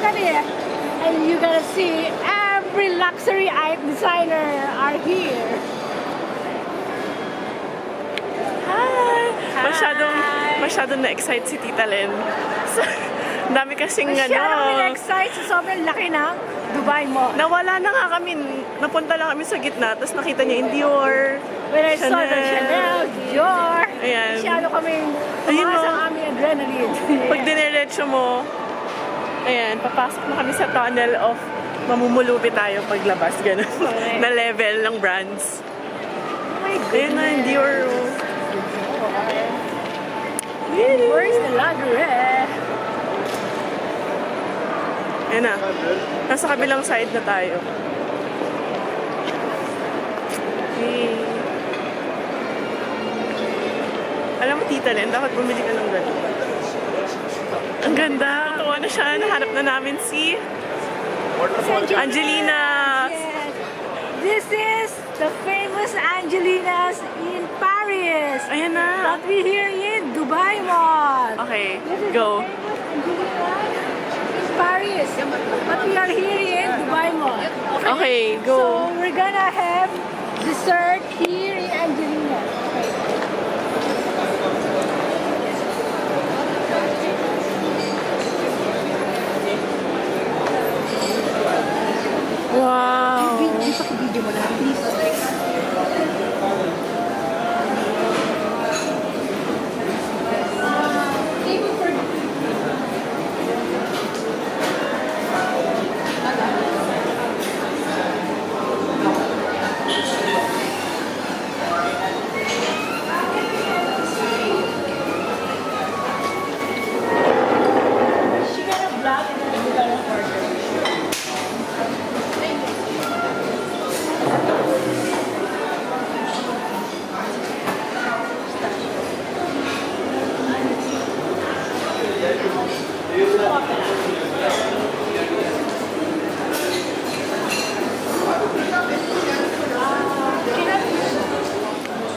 Germany, and you're gonna see every luxury designer are here. Hi! Masyadong na-excite si Tita Len. Ang dami kasing Masyadong excited sa sobrang laki ng Dubai Mall. Nawala na nga kami. Napunta lang kami sa gitna. Tapos nakita niya yung Dior. When I saw the Chanel, Dior, Ayan. masyado kaming tumakas ang aming adrenaline. Pag diniretso mo, ayan, papasok na kami sa tunnel of mamumulubi tayo paglabas. Ganun. Okay. Na level ng brands. Oh my goodness. Ayun na yung Dior. Where's the lingerie? Ayan na. Nasa kabilang side na tayo. Okay. Alam mo, Tita Len, dapat bumili ka ng gano'n. Ang ganda. Tuwa na siya. Nahanap na namin si Angelina's. Yes. This is the famous Angelina's in Paris. Ayan na. That we here in Dubai Mall. Okay, This is go. the famous Angelina's in Paris. But we are here in Dubai Mall. Okay, go. So we're gonna have dessert here in Angelina. Wow. Video mo na, please.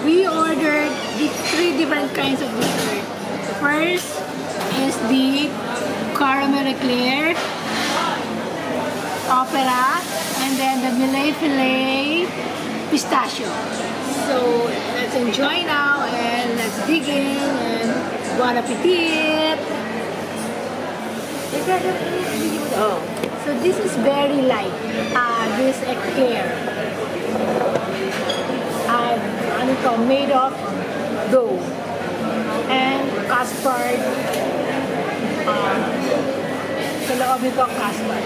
We ordered the 3 different kinds of dessert. The first is the caramel eclair, opera, and then the Millet filet pistachio. So let's enjoy now and let's dig in and bon appetit. Oh. So this is very light, this eclair. Made of dough and custard. Sa loob nito custard.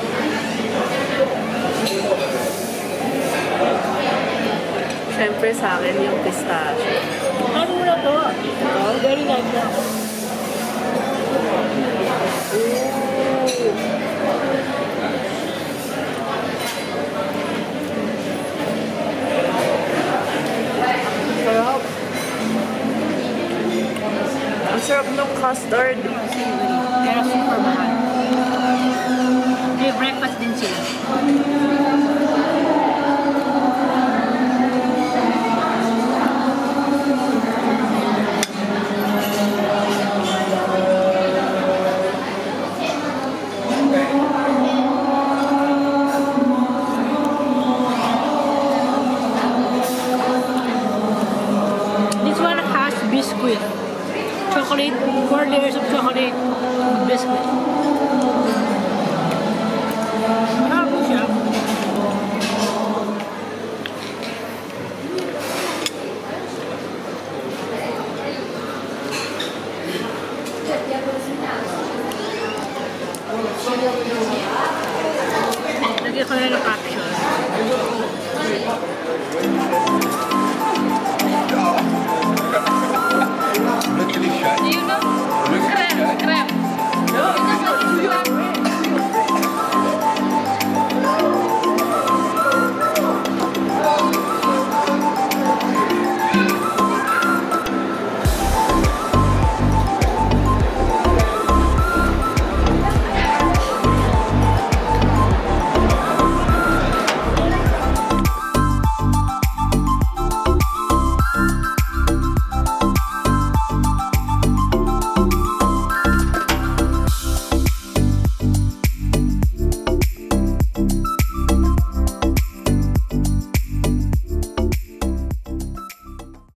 Siyempre sa akin yung pistachio. Ano mo na to? Ito, very light na. Ang sarap ng custard. Pero super mahal. May breakfast din sila. This one has biscuit. Chocolate, 4 layers of chocolate biscuit.